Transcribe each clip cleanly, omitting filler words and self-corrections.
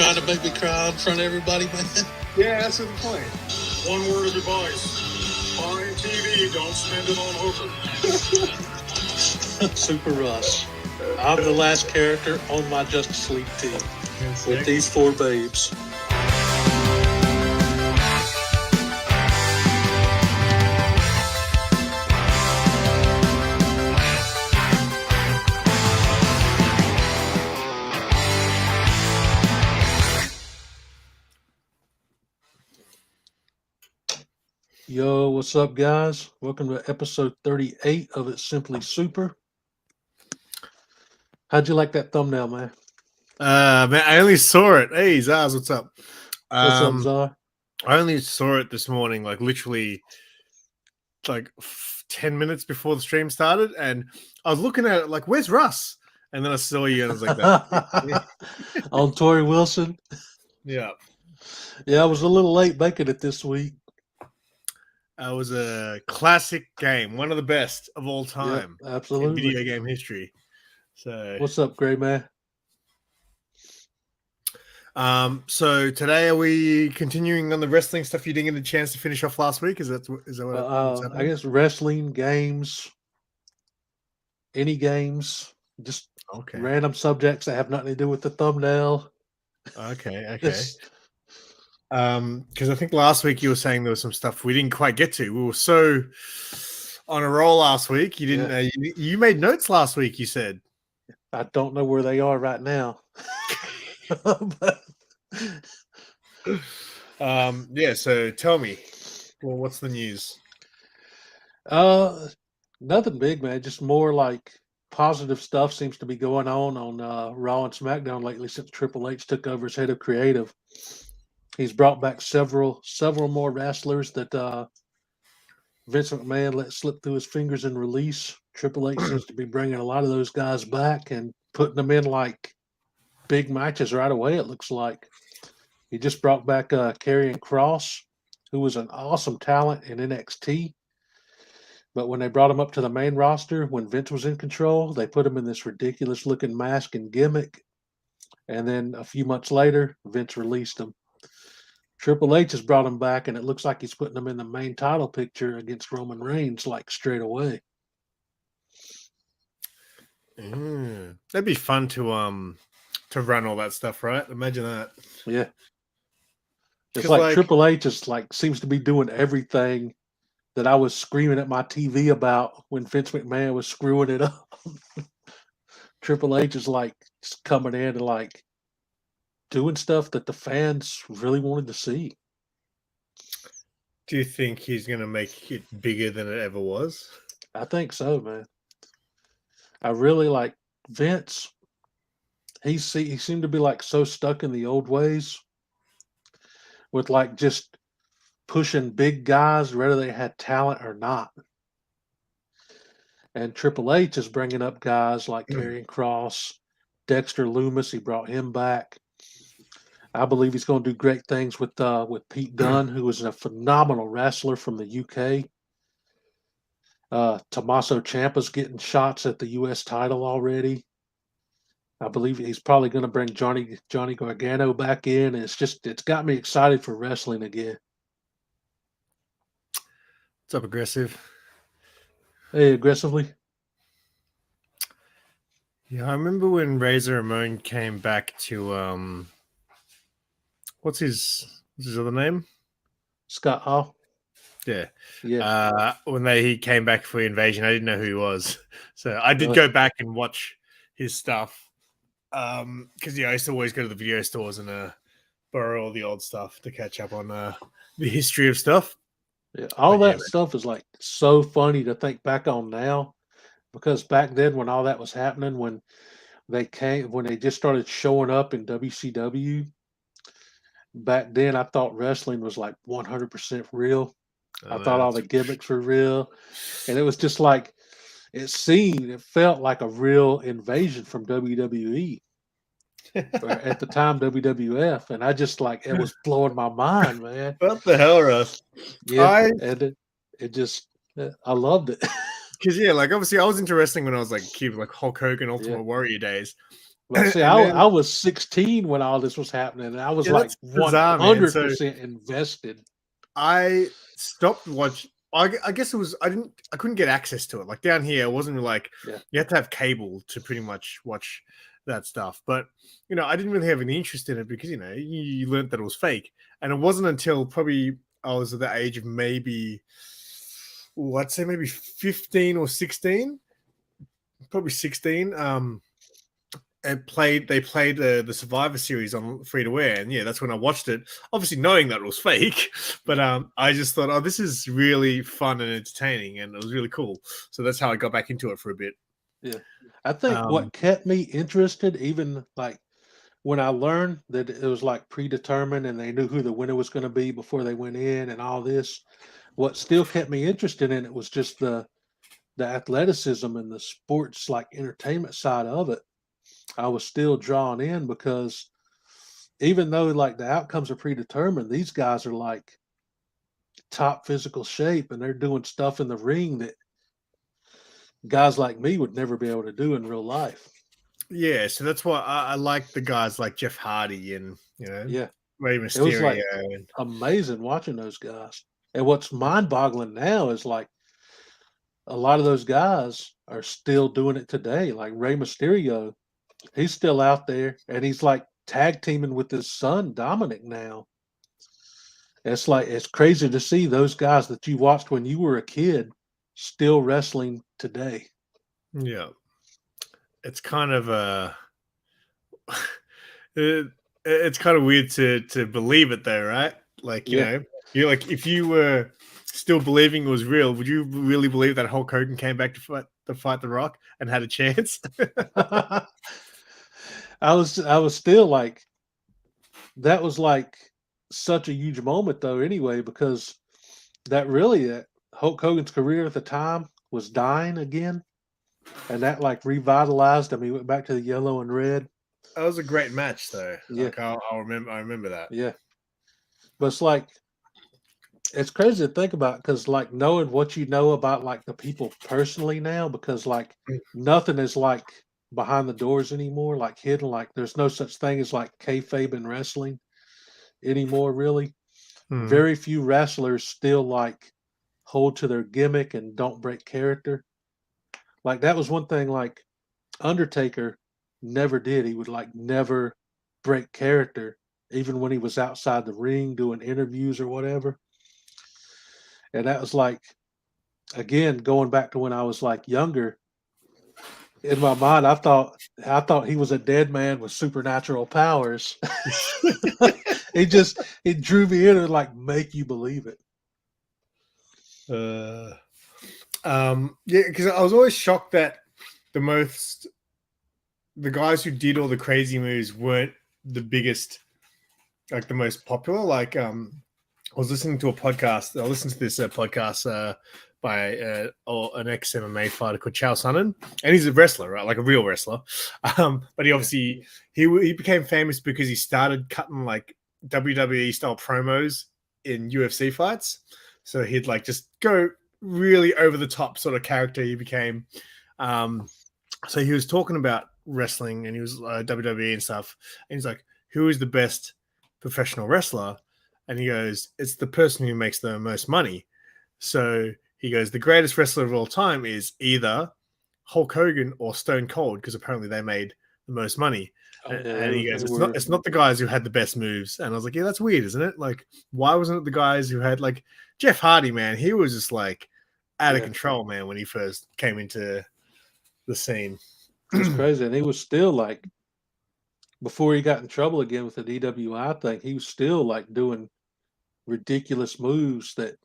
trying to make me cry in front of everybody, man? Yeah, that's the point. One word of advice. Buy TV, don't spend it on Hooker. Super Russ. I'm the last character on my Justice League team with these four babes. Yo, what's up, guys? Welcome to episode 38 of It's Simply Super. How'd you like that thumbnail, man? Man, I only saw it. Hey, Zaz, what's up? What's up, Zar? I only saw it this morning, like literally 10 minutes before the stream started, and I was looking at it like, where's Russ? And then I saw you, and I was like, that. On Tori Wilson? Yeah. Yeah, I was a little late making it this week. It was a classic game, one of the best of all time. Yep, absolutely. In video game history. So, what's up, Gray Man? So today are we continuing on the wrestling stuff you didn't get a chance to finish off last week? Is that what's happening? I guess wrestling games, any games, just random subjects that have nothing to do with the thumbnail. Okay. Because I think last week you were saying there was some stuff we didn't quite get to. We were so on a roll last week. You didn't. You made notes last week. You said. I don't know where they are right now. Yeah. So tell me. Well, what's the news? Nothing big, man. Just more like positive stuff seems to be going on Raw and SmackDown lately since Triple H took over as head of creative. He's brought back several more wrestlers that Vince McMahon let slip through his fingers and release. Triple H seems to be bringing a lot of those guys back and putting them in like big matches right away, it looks like. He just brought back Karrion Kross, who was an awesome talent in NXT. But when they brought him up to the main roster, when Vince was in control, they put him in this ridiculous-looking mask and gimmick. And then a few months later, Vince released him. Triple H has brought him back, and it looks like he's putting him in the main title picture against Roman Reigns, like straight away. That'd be fun to run all that stuff, right? Imagine that. Yeah. It's like Triple H is like seems to be doing everything that I was screaming at my TV about when Vince McMahon was screwing it up. Triple H is like just coming in and like doing stuff that the fans really wanted to see. Do you think he's going to make it bigger than it ever was? I think so, man. I really like Vince. He seemed to be like so stuck in the old ways with like just pushing big guys, whether they had talent or not. And Triple H is bringing up guys like Karrion Kross, Dexter Lumis. He brought him back. I believe he's going to do great things with Pete Dunne, who is a phenomenal wrestler from the UK. Tommaso Ciampa's getting shots at the U.S. title already. I believe he's probably going to bring Johnny Gargano back in. And it's got me excited for wrestling again. What's up, Aggressive? Hey, Aggressively. Yeah, I remember when Razor Ramon came back to what's his other name? Scott Hall. Yeah. When he came back for Invasion, I didn't know who he was. So I did go back and watch his stuff. Because I used to always go to the video stores and borrow all the old stuff to catch up on the history of stuff. Yeah, all that stuff is like so funny to think back on now, because back then when all that was happening, when they just started showing up in WCW, back then I thought wrestling was like 100% real. I thought all the gimmicks were real, and it was just like it felt like a real invasion from WWE. At the time, WWF, and I just like it was blowing my mind, man. What the hell, Russ? Yeah, I loved it. Because like obviously I was into wrestling when I was like a kid, like Hulk Hogan, Ultimate Warrior days. But see, I was 16 when all this was happening, and I was like bizarre, man. 100% invested. I stopped watching. I guess it was I couldn't get access to it. Like down here, it wasn't like you had to have cable to pretty much watch that stuff. But I didn't really have any interest in it because you learned that it was fake, and it wasn't until probably I was at the age of maybe, I'd say maybe 15 or 16, probably 16. They played the Survivor series on free to air, and that's when I watched it. Obviously, knowing that it was fake, but I just thought, oh, this is really fun and entertaining, and it was really cool. So that's how I got back into it for a bit. Yeah, I think what kept me interested, even like when I learned that it was like predetermined and they knew who the winner was going to be before they went in, and all this, what still kept me interested in it was just the athleticism and the sports like entertainment side of it. I was still drawn in because even though like the outcomes are predetermined, these guys are like top physical shape and they're doing stuff in the ring that guys like me would never be able to do in real life. Yeah, so that's why I like the guys like Jeff Hardy and Rey Mysterio. It was like amazing watching those guys. And what's mind-boggling now is like a lot of those guys are still doing it today. Like Rey Mysterio, he's still out there and he's like tag teaming with his son Dominic now. It's like it's crazy to see those guys that you watched when you were a kid still wrestling today. Yeah. It's kind of it's kind of weird to believe it though, right? Like, you're like, if you were still believing it was real, would you really believe that Hulk Hogan came back to fight The Rock and had a chance? I was still like, that was like such a huge moment though anyway, because that really Hulk Hogan's career at the time was dying again, and that like revitalized him. He went back to the yellow and red. That was a great match though. Yeah. Like I remember that. Yeah. But it's like, it's crazy to think about because like knowing what you know about like the people personally now, because like nothing is like behind the doors anymore, like hidden, like there's no such thing as like kayfabe in wrestling anymore, really. Very few wrestlers still like hold to their gimmick and don't break character. Like that was one thing like Undertaker never did. He would like never break character, even when he was outside the ring doing interviews or whatever. And that was like, again, going back to when I was like younger, in my mind, I thought he was a dead man with supernatural powers. It drew me in and like make you believe it. Because I was always shocked that the guys who did all the crazy moves weren't the biggest, like the most popular. Like I was listening to a podcast. I listened to this podcast by an ex-MMA fighter called Chael Sonnen, and he's a wrestler, right? Like a real wrestler. But he obviously he became famous because he started cutting like WWE style promos in UFC fights. So he'd like just go really over the top sort of character he became. So he was talking about wrestling and he was WWE and stuff. And he's like, who is the best professional wrestler? And he goes, it's the person who makes the most money. So he goes, the greatest wrestler of all time is either Hulk Hogan or Stone Cold, because apparently they made the most money. And he goes, it's not the guys who had the best moves. And I was like, yeah, that's weird, isn't it? Like, why wasn't it the guys who had like Jeff Hardy, man? He was just like out of control, man, when he first came into the scene. It's crazy. And he was still like, before he got in trouble again with the DWI thing, he was still like doing ridiculous moves that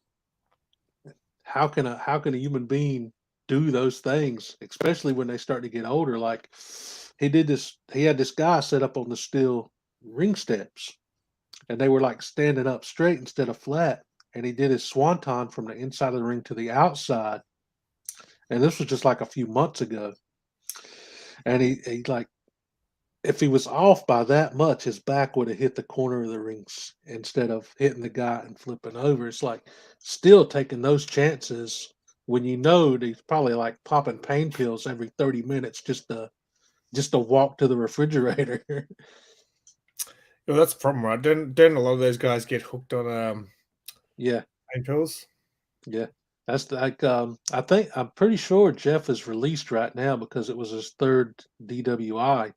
how can a human being do those things, especially when they start to get older? Like he had this guy set up on the steel ring steps and they were like standing up straight instead of flat. And he did his swanton from the inside of the ring to the outside. And this was just like a few months ago. And he like, if he was off by that much, his back would have hit the corner of the rings instead of hitting the guy and flipping over. It's like still taking those chances when you know he's probably like popping pain pills every 30 minutes just to just to walk to the refrigerator. Well, that's the problem, right? Don't a lot of those guys get hooked on Yeah, pain pills? yeah. That's like I'm pretty sure Jeff is released right now because it was his third DWI.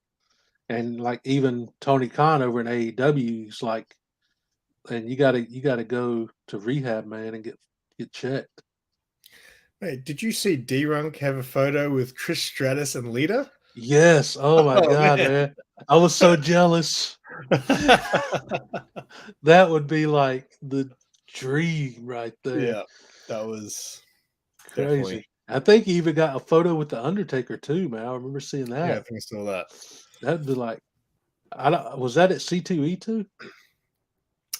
And like even Tony Khan over in AEW, he's like, and you gotta go to rehab, man, and get checked. Hey, did you see D-Runk have a photo with Chris Stratus and Lita? Yes. Oh my Oh God, man. man. I was so jealous. That would be like the dream right there. Yeah, that was definitely. Crazy. I think he even got a photo with the Undertaker too, man. I remember seeing Yeah, I that. think I saw that. That'd be like, I don't. Was that at C2E2?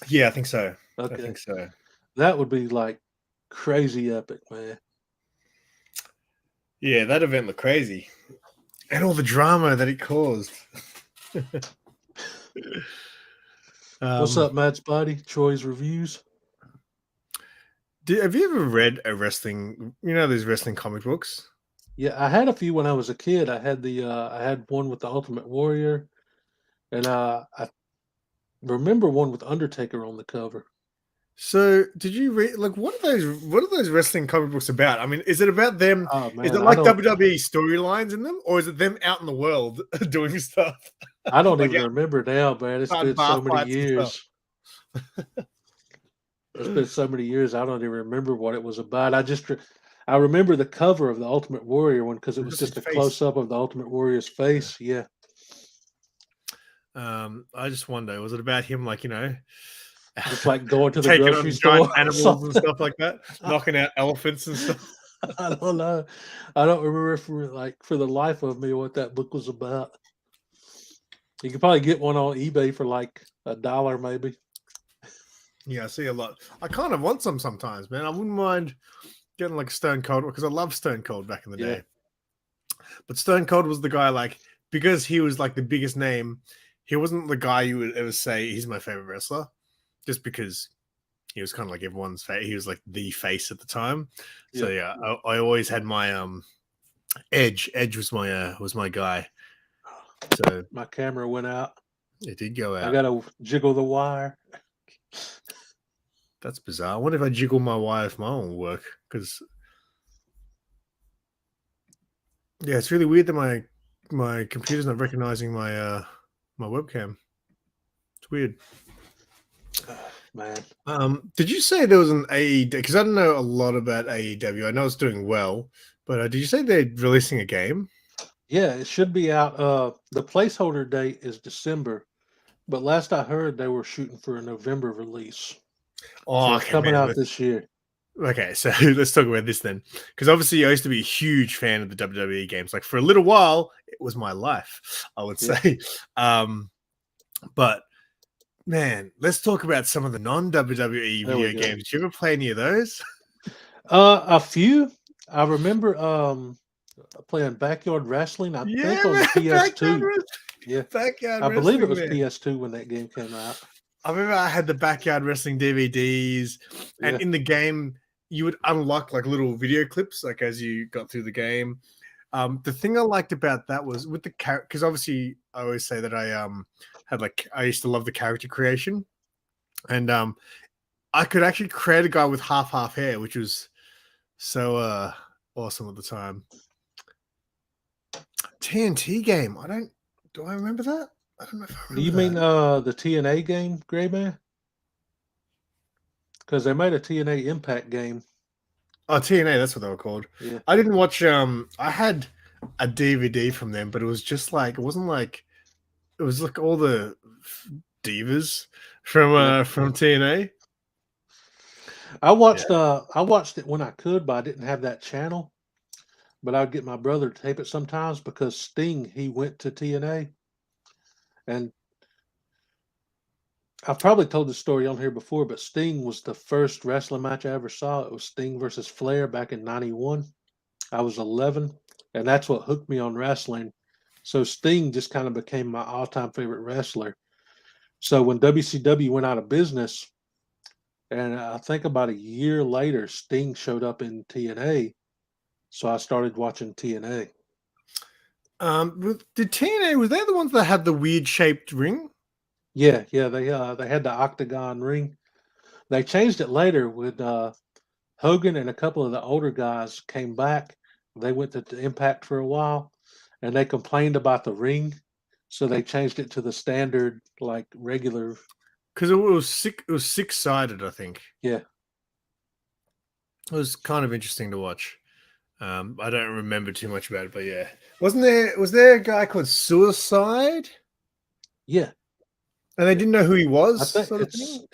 Yeah, I think so. I Okay, think so. that would be like crazy epic, man. Yeah, that event looked crazy. And all the drama that it caused. What's up, Matt Spotty? Troy's reviews. Have you ever read a wrestling, those wrestling comic books? Yeah, I had a few when I was a kid. I had one with the Ultimate Warrior, and I remember one with Undertaker on the cover. So, did you read what are those wrestling comic books about? I mean, is it about them? Oh Is man, it like WWE storylines in them, or is it them out in the world doing stuff? I don't Like even remember now, man. It's been bar so many fights and stuff. years. It's been so many years. I don't even remember what it was about. I remember the cover of the Ultimate Warrior one because it was Just just his a face. close up of the Ultimate Warrior's face. Yeah. I just wonder, was it about him, Just like going to the taking grocery on giant store or animals and something. stuff like that, knocking out elephants and stuff? I don't know. I don't remember for the life of me what that book was about. You could probably get one on eBay for like $1 maybe. Yeah, I see a lot. I kind of want some sometimes, man. I wouldn't mind getting like Stone Cold because I love Stone Cold back in the Yeah. day. But Stone Cold was the guy, because he was like the biggest name, he wasn't the guy you would ever say he's my favorite wrestler, just because he was kind of like everyone's face. He was like the face at the time. So yeah, I always had my Edge. Edge was my guy. So My camera went out. it did go out. I gotta jiggle the wire. That's bizarre. I wonder if I jiggle my wire if mine will work. Because yeah, it's really weird that my computer's not recognizing my my webcam. It's weird. Man. Did you say there was an AEW? Because I don't know a lot about AEW. I know it's doing well, but did you say they're releasing a game? Yeah, it should be out. The placeholder date is December, but last I heard they were shooting for a November release. Oh, So it's okay, coming man. out this year. Okay, so let's talk about this then. Because obviously I used to be a huge fan of the WWE games. Like for a little while, it was my life, I would say. But man, let's talk about some of the non-WWE video games. Did you ever play any of those? A few. I remember playing Backyard Wrestling. I think on the PS2. Yeah. Backyard I believe it was man. PS2 when that game came out. I remember I had the Backyard Wrestling DVDs, and in the game you would unlock like little video clips, like as you got through the game. The thing I liked about that was with the character, because obviously I always say that I used to love the character creation, and I could actually create a guy with half hair, which was so awesome at the time. TNT game. Do I remember that? I don't know if I remember. Do you mean the TNA game, Gray Man? Because they made a TNA Impact game. Oh, TNA, that's what they were called. Yeah. I didn't watch I had a DVD from them, but it was just like it wasn't like it was like all the divas from TNA. I watched it when I could, but I didn't have that channel. But I'd get my brother to tape it sometimes because Sting, he went to TNA. And I've probably told this story on here before, but Sting was the first wrestling match I ever saw. It was Sting versus Flair back in '91. I was 11, and that's what hooked me on wrestling. So Sting just kind of became my all-time favorite wrestler. So when WCW went out of business, and I think about a year later, Sting showed up in TNA. So I started watching TNA. Did TNA, was they the ones that had the weird shaped ring? Yeah, they had the octagon ring. They changed it later when Hogan and a couple of the older guys came back. They went to Impact for a while, and they complained about the ring, so they changed it to the standard, like regular. Because it was six-sided, I think. Yeah, it was kind of interesting to watch. I don't remember too much about it, but yeah, was there a guy called Suicide? yeah. And they didn't know who he was. I think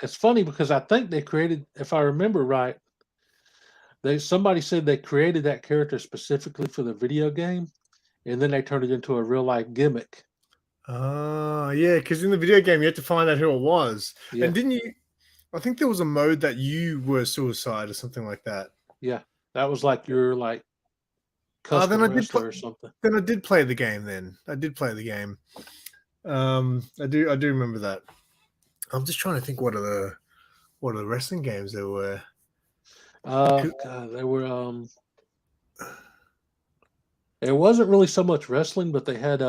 it's funny because I think they created, if I remember right, somebody said they created that character specifically for the video game, and then they turned it into a real life gimmick. Oh, yeah, because in the video game you had to find out who it was. Yeah. And didn't you? I think there was a mode that you were Suicide or something like that. Yeah, that was like your custom wrestler or something. Then I did play the game. I do remember that. I'm just trying to think what are the wrestling games there were. God, they were it wasn't really so much wrestling, but they had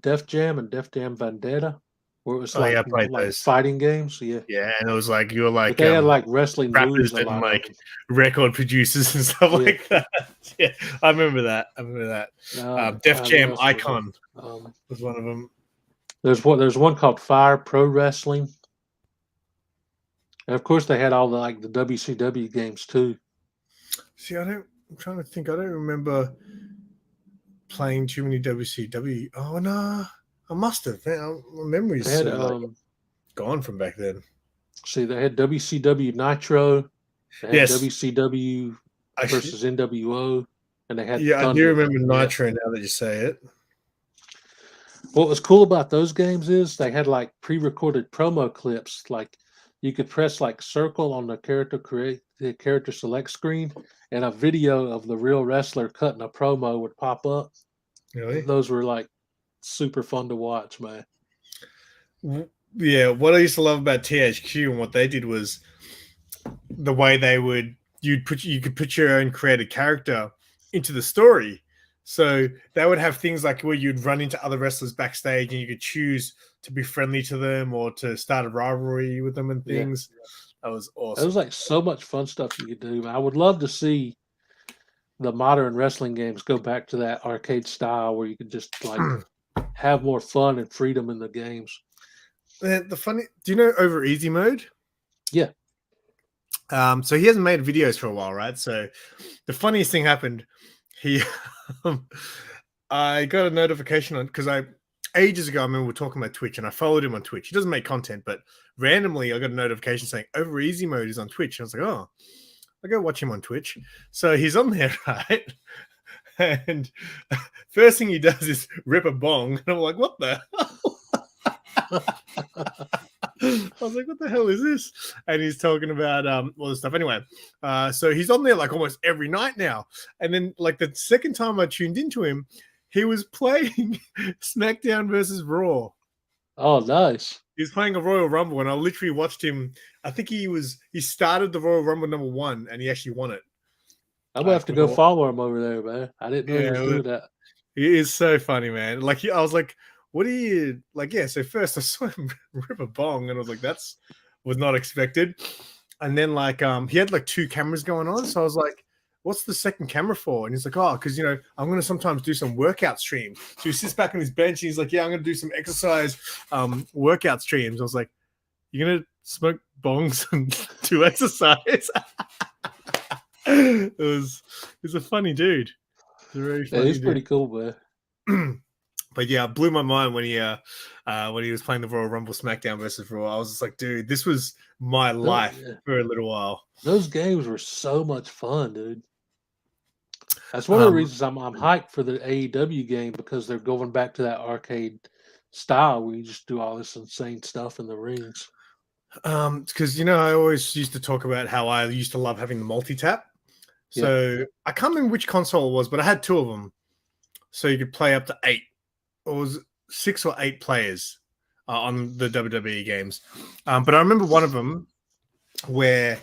Def Jam and Def Jam Vendetta, where it was like fighting games. Yeah, and it was like you were like, but they had like wrestling moves and like record producers and stuff like that. Yeah, I remember that. Def Jam Icon was one of them. There's one called Fire Pro Wrestling. And of course, they had all the WCW games too. See, I'm trying to think. I don't remember playing too many WCW. Oh no, I must have. Man, my memory's gone from back then. See, they had WCW Nitro. They had WCW versus NWO, and they had I do remember Nitro now that you say it. What was cool about those games is they had like pre-recorded promo clips. Like you could press like circle on the character select screen, and a video of the real wrestler cutting a promo would pop up. Really? Those were like super fun to watch, man. Yeah, what I used to love about THQ and what they did was the way you could put your own created character into the story. So they would have things like where you'd run into other wrestlers backstage and you could choose to be friendly to them or to start a rivalry with them and things. Yeah. That was awesome. It was like so much fun stuff you could do. I would love to see the modern wrestling games go back to that arcade style where you could just like have more fun and freedom in the games. Do you know Over Easy Mode? Yeah. So he hasn't made videos for a while, right? So the funniest thing happened. I got a notification on because ages ago, I remember we were talking about Twitch and I followed him on Twitch. He doesn't make content, but randomly I got a notification saying Over Easy Mode is on Twitch. And I was like, oh, I'll go watch him on Twitch. So he's on there, right? And first thing he does is rip a bong. And I'm like, what the hell? I was like, what the hell is this? And he's talking about all this stuff. Anyway, so he's on there like almost every night now. And then like the second time I tuned into him, he was playing SmackDown versus Raw. Oh, nice. He was playing a Royal Rumble, and I literally watched him. I think he started the Royal Rumble #1, and he actually won it. I'm gonna have to go follow him over there, man. I didn't know he was doing that. He is so funny, man. Like I was like, what are you like? Yeah. So first I saw him rip a bong, and I was like, was not expected. And then like he had like 2 cameras going on, so I was like, what's the second camera for? And he's like, oh, because I'm gonna sometimes do some workout streams. So he sits back on his bench and he's like, yeah, I'm gonna do some exercise workout streams. I was like, you're gonna smoke bongs and do exercise? He's a funny dude. He's a very funny he's pretty cool, man. But yeah, it blew my mind when he was playing the Royal Rumble SmackDown versus Raw. I was just like, dude, this was my life for a little while. Those games were so much fun, dude. That's one of the reasons I'm hyped for the AEW game, because they're going back to that arcade style where you just do all this insane stuff in the rings. Because I always used to talk about how I used to love having the multi-tap. So I can't remember which console it was, but I had 2 of them. So you could play up to 8. It was 6 or 8 players on the WWE games. But I remember one of them where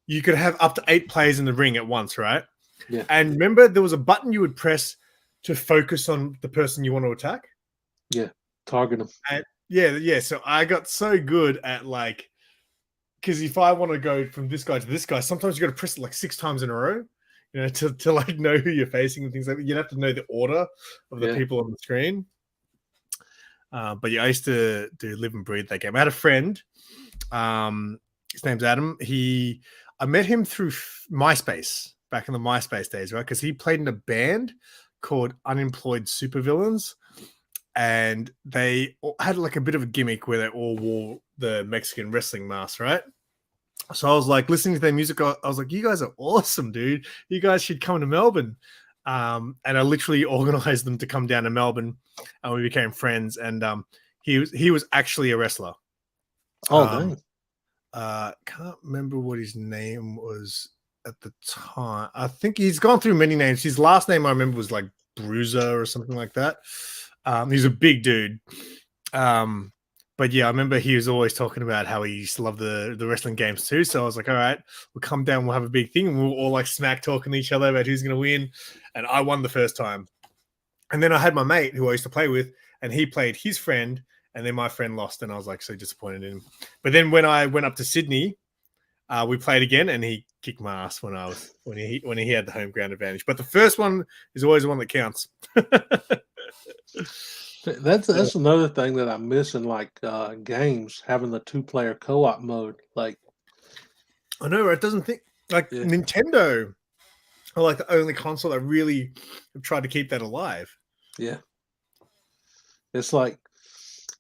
you could have up to 8 players in the ring at once, right? Yeah. And remember, there was a button you would press to focus on the person you want to attack. Yeah, target them. Yeah. So I got so good at like, because if I want to go from this guy to this guy, sometimes you got to press it like 6 times in a row, to like know who you're facing and things like that. You'd have to know the order of the people on the screen. But yeah, I used to live and breathe that game. I had a friend. His name's Adam. I met him through MySpace back in the MySpace days, right? Because he played in a band called Unemployed Supervillains, and they had like a bit of a gimmick where they all wore the Mexican wrestling mask, right? So I was like listening to their music. I was like, "You guys are awesome, dude. You guys should come to Melbourne." And I literally organized them to come down to Melbourne, and we became friends. And he was actually a wrestler. Oh, dang. Can't remember what his name was at the time. I think he's gone through many names. His last name I remember was like Bruiser or something like that. He's a big dude. But yeah, I remember he was always talking about how he used to love the wrestling games too. So I was like, all right, we'll come down, we'll have a big thing, and we'll all like smack talking to each other about who's going to win. And I won the first time. And then I had my mate who I used to play with, and he played his friend, and then my friend lost, and I was like so disappointed in him. But then when I went up to Sydney, we played again, and he kicked my ass when he had the home ground advantage. But the first one is always the one that counts. That's another thing that I miss in like games, having the 2-player co-op mode. Like, I know, right? Doesn't think like Nintendo are like the only console that really have tried to keep that alive. Yeah, it's like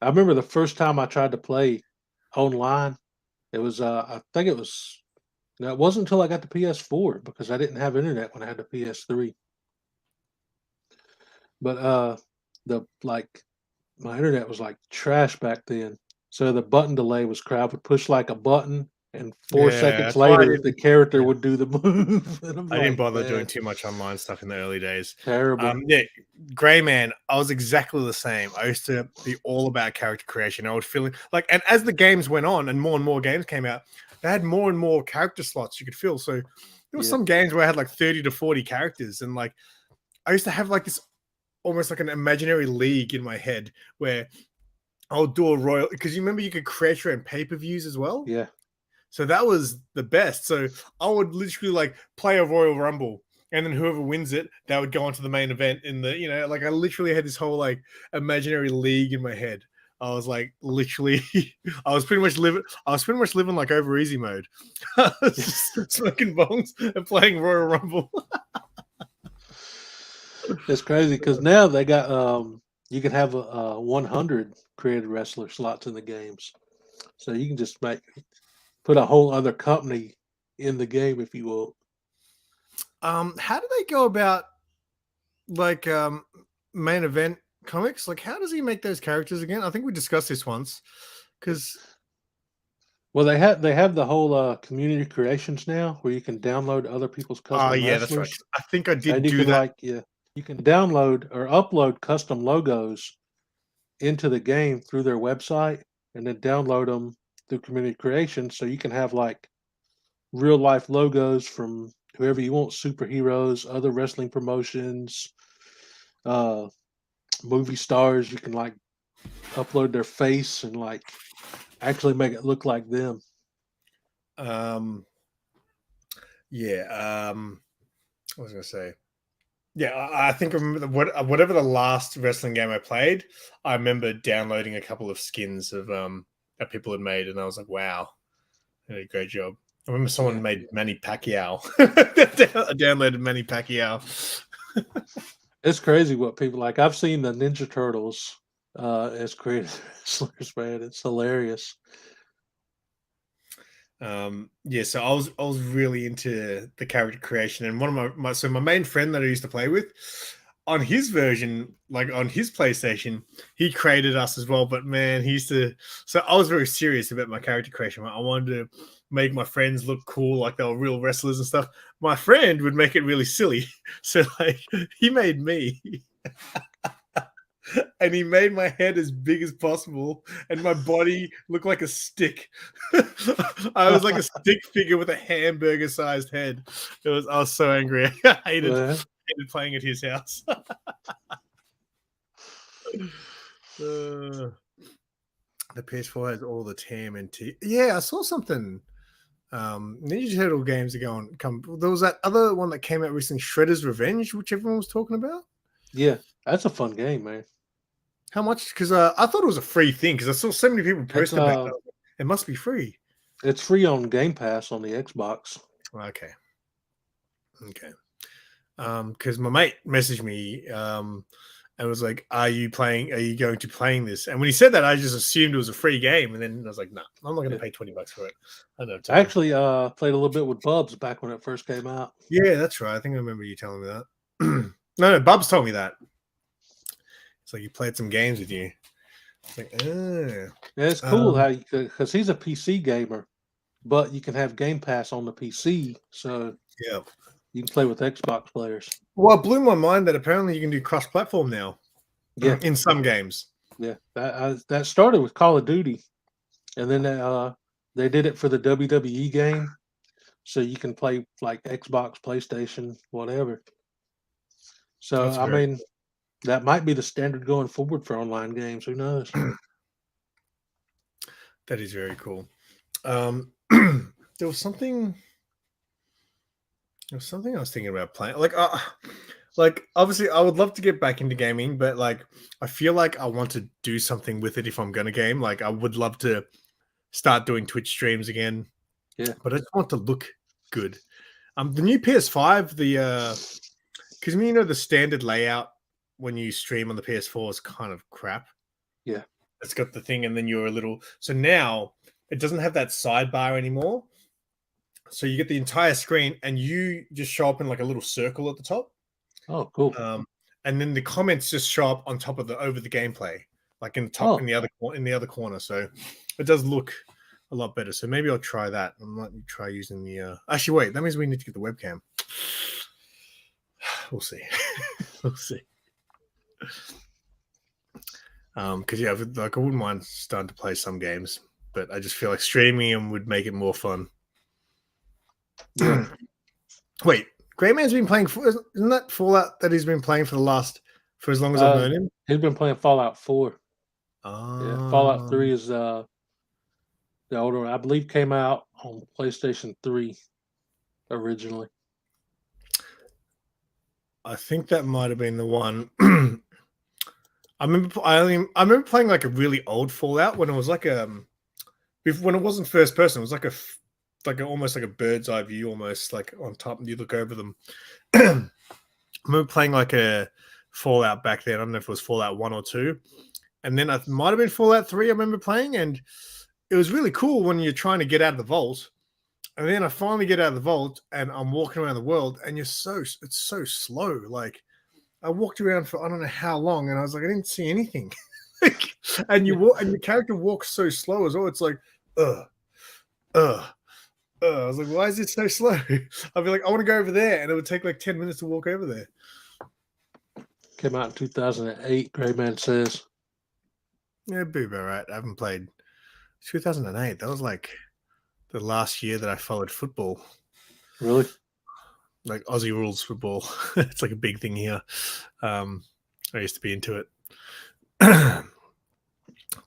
I remember the first time I tried to play online. It was I think it was. No, it wasn't until I got the PS4 because I didn't have internet when I had the PS3. But my internet was like trash back then. So the button delay was crap. I would push like a button, and 4 seconds later the character would do the move. And I didn't bother doing too much online stuff in the early days. Terrible. Gray Man, I was exactly the same. I used to be all about character creation. I would feel like, and as the games went on and more games came out, they had more and more character slots you could fill. So there were some games where I had like 30 to 40 characters, and like I used to have like this almost like an imaginary league in my head where I'll do a royal, because you remember you could create your own pay-per-views as well. Yeah. So that was the best. So I would literally like play a Royal Rumble, and then whoever wins it, that would go on to the main event in the, like I literally had this whole like imaginary league in my head. I was like literally, I was pretty much living like over easy mode. Just smoking bongs and playing Royal Rumble. It's crazy because now they got you can have 100 created wrestler slots in the games, so you can just put a whole other company in the game if you will. How do they go about like main event comics? Like, how does he make those characters again? I think we discussed this once. Because they have the whole community creations now where you can download other people's custom wrestlers. That's right. I think I did do that. You can download or upload custom logos into the game through their website, and then download them through community creation, so you can have like real life logos from whoever you want, superheroes, other wrestling promotions, movie stars. You can like upload their face and like actually make it look like them. What was I gonna say? Yeah, I think I remember whatever the last wrestling game I played, I remember downloading a couple of skins of that people had made, and I was like, wow, they did a great job. I remember someone made Manny Pacquiao. I downloaded Manny Pacquiao. It's crazy what people like. I've seen the Ninja Turtles as creative wrestlers, man. It's hilarious. So I was really into the character creation, and one of my main friend that I used to play with, on his version, like on his PlayStation, he created us as well. But man, so I was very serious about my character creation. I wanted to make my friends look cool, like they were real wrestlers and stuff. My friend would make it really silly. So like he made me. And he made my head as big as possible, and my body looked like a stick. I was like a stick figure with a hamburger-sized head. I was so angry. I hated it. ended playing at his house. The PS4 has all the TMNT. Yeah, I saw something. Ninja Turtle games are going. There was that other one that came out recently, Shredder's Revenge, which everyone was talking about. Yeah, that's a fun game, man. How much? Because I thought it was a free thing. Because I saw so many people post about it. It must be free. It's free on Game Pass on the Xbox. Okay. Because my mate messaged me and was like, are you going to playing this? And when he said that, I just assumed it was a free game. And then I was like, no, I'm not going to pay $20 for it. I actually played a little bit with Bubs back when it first came out. Yeah, that's right. I think I remember you telling me that. No, Bubs told me that. It's like he played some games with you. It's like, yeah, it's cool how because he's a PC gamer, but you can have Game Pass on the PC, so yeah, you can play with Xbox players. Well, it blew my mind that apparently you can do cross-platform now. Yeah, in some games. Yeah, that started with Call of Duty, and then they did it for the WWE game, so you can play like Xbox, PlayStation, whatever. So I mean, that might be the standard going forward for online games. Who knows? That is very cool. There was something I was thinking about playing. Like obviously, I would love to get back into gaming, but like I feel like I want to do something with it if I'm going to game. Like I would love to start doing Twitch streams again. Yeah, but I just want to look good. The new PS5, because you know the standard layout when you stream on the PS4 is kind of crap. Yeah, it's got the thing, and then you're a little. So now it doesn't have that sidebar anymore. So you get the entire screen, and you just show up in like a little circle at the top. Oh, cool. And then the comments just show up on top of over the gameplay, like in the top in the other corner. So it does look a lot better. So maybe I'll try that. I might try using the. Actually, wait. That means we need to get the webcam. We'll see. We'll see. Because yeah, like I wouldn't mind starting to play some games, but I just feel like streaming them would make it more fun. Yeah. Wait, Greyman's been playing. Isn't that Fallout that he's been playing for as long as I've known him? He's been playing Fallout 4. Yeah, Fallout 3 is the older one. I believe came out on PlayStation 3 originally. I think that might have been the one. I remember playing like a really old Fallout when it was like when it wasn't first person. It was like almost like a bird's eye view, almost like on top, and you look over them. I remember playing like a Fallout back then. I don't know if it was Fallout 1 or 2. And then it might have been Fallout 3 I remember playing. And it was really cool when you're trying to get out of the vault. And then I finally get out of the vault and I'm walking around the world and it's so slow. Like I walked around for I don't know how long and I was like, I didn't see anything. And the character walks so slow as well. It's like, I was like, why is it so slow? I'd be like, I want to go over there. And it would take like 10 minutes to walk over there. Came out in 2008, Greyman says. Yeah, it'd be about right. I haven't played 2008. That was like the last year that I followed football. Really? Like Aussie rules football. It's like a big thing here. I used to be into it.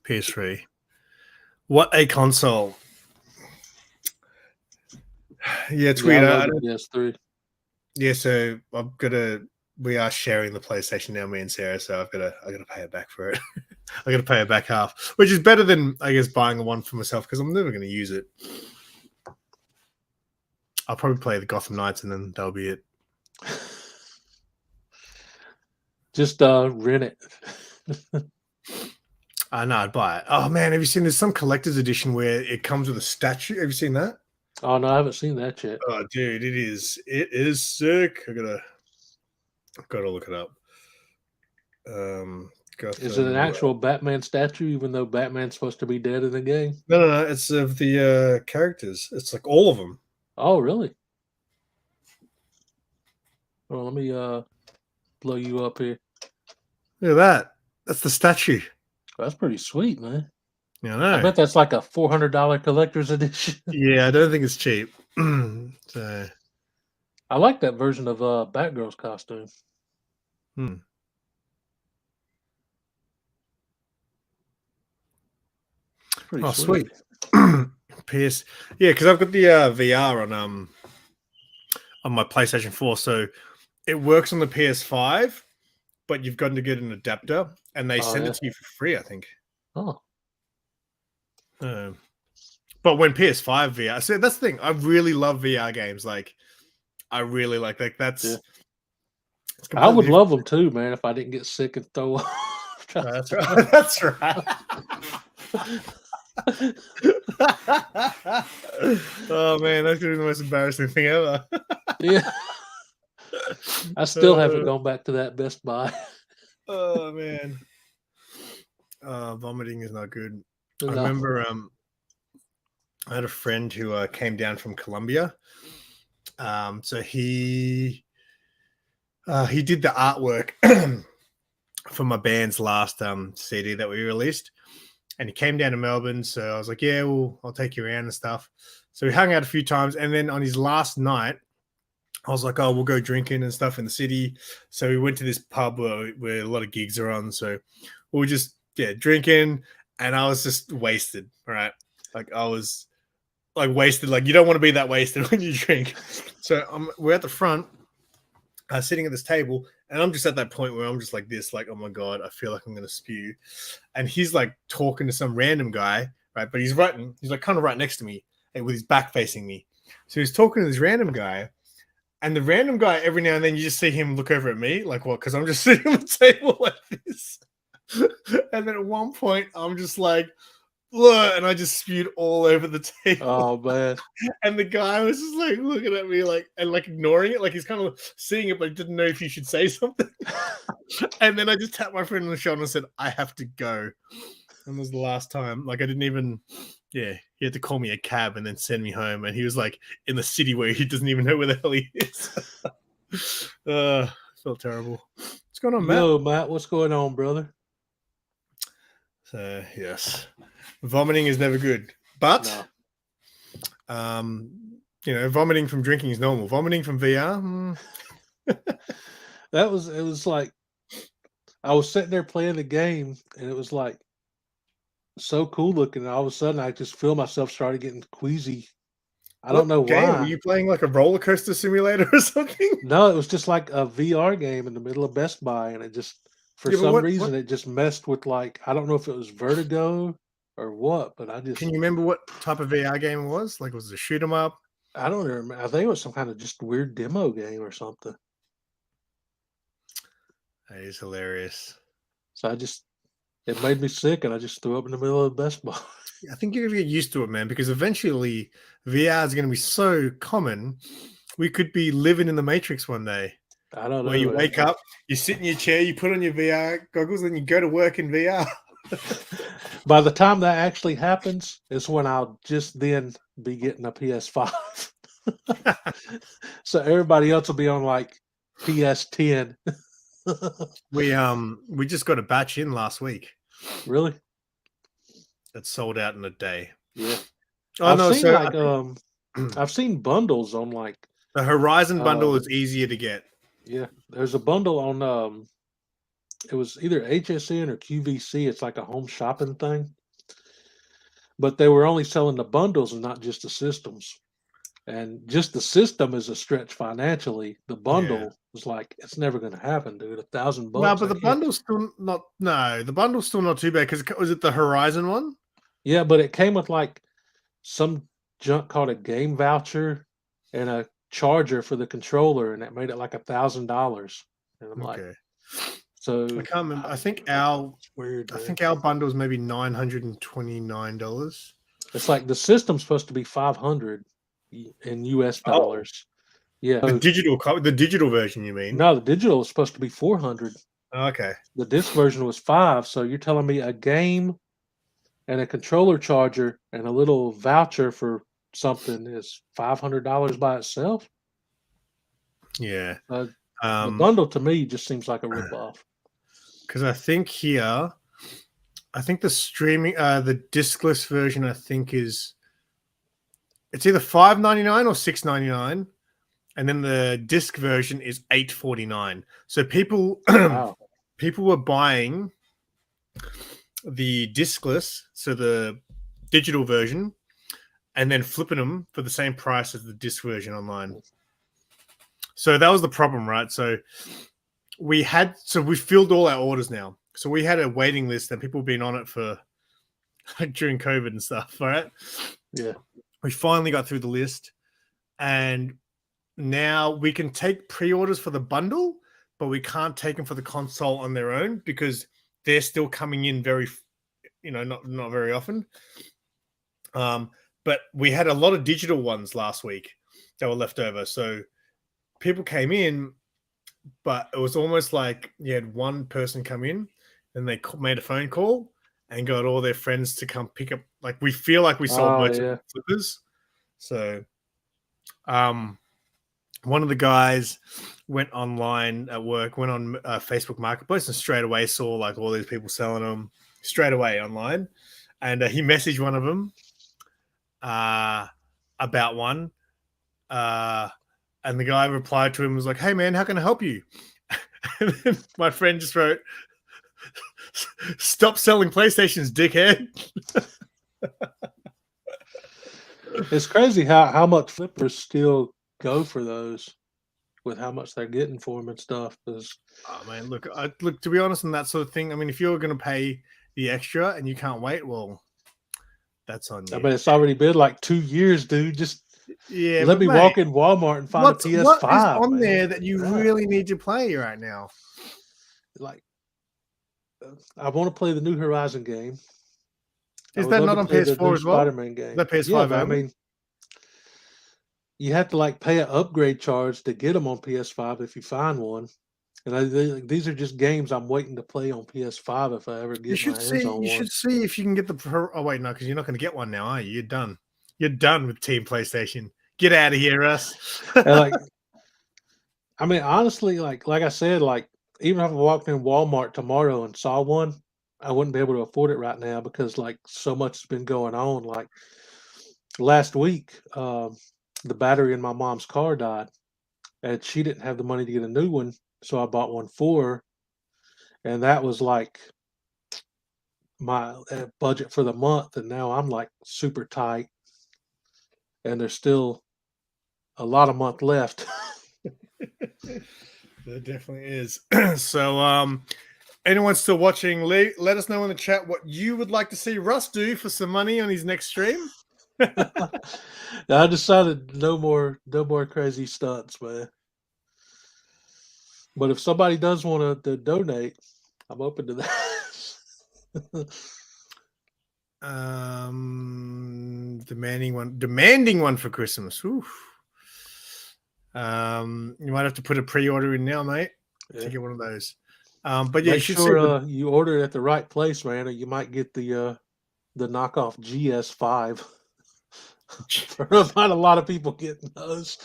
PS3. What a console. Yeah, it's weird. PS3. Yeah, so we are sharing the PlayStation now, me and Sarah, so I gotta pay her back for it. I gotta pay her back half, which is better than I guess buying one for myself because I'm never gonna use it. I'll probably play the Gotham Knights and then that'll be it. Just rent it. No, I'd buy it. Oh man, have you seen there's some collector's edition where it comes with a statue? Have you seen that? Oh no, I haven't seen that yet. Oh dude, it is sick. I gotta look it up. Is it an actual Batman statue, even though Batman's supposed to be dead in the game? No. It's of the characters. It's like all of them. Oh, really? Well, let me blow you up here. Look at that. That's the statue. That's pretty sweet, man. Yeah, I know. I bet that's like a $400 collector's edition. Yeah, I don't think it's cheap. So, I like that version of Batgirl's costume. Hmm. Pretty Oh, sweet. PS, yeah, because I've got the VR on my PlayStation 4, so it works on the PS5, but you've got to get an adapter, and they send it to you for free, I think. Oh, but when PS5 VR, so that's the thing. I really love VR games. Like, I really like that's. yeah. It's I would completely love them too, man. If I didn't get sick and throw up. different. That's right. That's right. Oh man, that's gonna be the most embarrassing thing ever. Yeah. I still haven't gone back to that Best Buy. Oh man. Vomiting is not good. I No. remember I had a friend who came down from Colombia. So he did the artwork for my band's last CD that we released. And he came down to Melbourne. So I was like, yeah, well, I'll take you around and stuff. So we hung out a few times. And then on his last night, I was like, oh, we'll go drinking and stuff in the city. So we went to this pub where a lot of gigs are on. So we were just, drinking. And I was just wasted, right? Like I was like wasted. Like you don't want to be that wasted when you drink. So we're at the front, sitting at this table. And I'm just at that point where I'm just like this, like, oh my God, I feel like I'm going to spew. And he's like talking to some random guy, right? But he's like kind of right next to me and with his back facing me. So he's talking to this random guy. And the random guy, every now and then you just see him look over at me, like what? Because I'm just sitting on the table like this. And then at one point, I'm just like, look, and I just spewed all over the table. Oh man! And the guy was just like looking at me, like and like ignoring it, like he's kind of seeing it, but didn't know if he should say something. And then I just tapped my friend on the shoulder and said, "I have to go." And it was the last time. Like I didn't even, he had to call me a cab and then send me home. And he was like in the city where he doesn't even know where the hell he is. Felt terrible. What's going on, Matt? Yo, Matt, what's going on, brother? So yes, vomiting is never good, but vomiting from drinking is normal. Vomiting from VR, it was like I was sitting there playing the game, and it was like so cool looking. And all of a sudden, I just feel myself started getting queasy. I don't know why. Were you playing like a roller coaster simulator or something? No, it was just like a VR game in the middle of Best Buy, and it just for some reason it just messed with like I don't know if it was vertigo or what, but I just can you remember what type of VR game it was? Like, was it a shoot 'em up? I don't remember. I think it was some kind of just weird demo game or something. That is hilarious. So it made me sick, and I just threw up in the middle of Best Buy. I think you're gonna get used to it, man, because eventually VR is gonna be so common. We could be living in the Matrix one day. I don't know. Where you wake up, you sit in your chair, you put on your VR goggles, and you go to work in VR. By the time that actually happens, is when I'll just then be getting a PS5. So everybody else will be on like PS10. We just got a batch in last week. Really? It sold out in a day. Yeah. I've seen bundles on like the Horizon bundle is easier to get. Yeah, there's a bundle on it was either HSN or QVC. It's like a home shopping thing. But they were only selling the bundles and not just the systems. And just the system is a stretch financially. The bundle was like, it's never going to happen, dude. $1,000. No, but the bundle's still not. No, the bundle's still not too bad because was it the Horizon one? Yeah, but it came with like some junk called a game voucher and a charger for the controller, and that made it like $1,000. And I'm like, so I can't remember. I think our weird. I think our bundle is maybe $929. It's like the system's supposed to be $500 in US dollars. Yeah, the digital version, you mean? No, the digital is supposed to be $400. Okay. The disc version was $500. So you're telling me a game and a controller charger and a little voucher for something is $500 by itself? Yeah. The bundle to me just seems like a ripoff. Because I think the streaming, the discless version, I think it's either $5.99 or $6.99, and then the disc version is $8.49. So people Wow. people were buying the discless, so the digital version, and then flipping them for the same price as the disc version online. So that was the problem, right? So we filled all our orders now. So we had a waiting list and people have been on it for during COVID and stuff, all right? Yeah. We finally got through the list, and now we can take pre-orders for the bundle, but we can't take them for the console on their own because they're still coming in very, not very often. But we had a lot of digital ones last week that were left over. So people came in, but it was almost like you had one person come in and they made a phone call and got all their friends to come pick up. Like, we feel like we sold most of the flippers. So one of the guys went online at work, went on Facebook Marketplace, and straight away saw like all these people selling them straight away online. And he messaged one of them about one. And the guy replied to him, was like, "Hey man, how can I help you?" And then my friend just wrote, "Stop selling PlayStations, dickhead." It's crazy how much flippers still go for those with how much they're getting for them and stuff. Oh man, look, to be honest, and that sort of thing. I mean, if you're going to pay the extra and you can't wait, well, that's on you. I mean, it's already been like 2 years, dude. Just let me walk in Walmart and find a PS5. What is on there that you really need to play right now? Like, I want to play the New Horizon game. Is that not on PS4 as well? Spider-Man game. That PS5. Yeah, I mean, you have to like pay an upgrade charge to get them on PS5 if you find one. And these are just games I'm waiting to play on PS5 if I ever get my hands on one. You should see if you can get the. Oh wait, no, because you're not going to get one now, are you? You're done. You're done with Team PlayStation. Get out of here, Russ. I mean, honestly, like I said, like even if I walked in Walmart tomorrow and saw one, I wouldn't be able to afford it right now because like so much has been going on. Like last week, the battery in my mom's car died, and she didn't have the money to get a new one, so I bought one for her, and that was like my budget for the month. And now I'm like super tight, and there's still a lot of month left. There definitely is. So, anyone still watching, let us know in the chat what you would like to see Russ do for some money on his next stream. I decided no more crazy stunts, man. But if somebody does want to donate, I'm open to that. Demanding one for Christmas. Oof. You might have to put a pre-order in now, mate, to get one of those. But yeah, make sure you order it at the right place, man, or you might get the knockoff GS5. Not a lot of people getting those.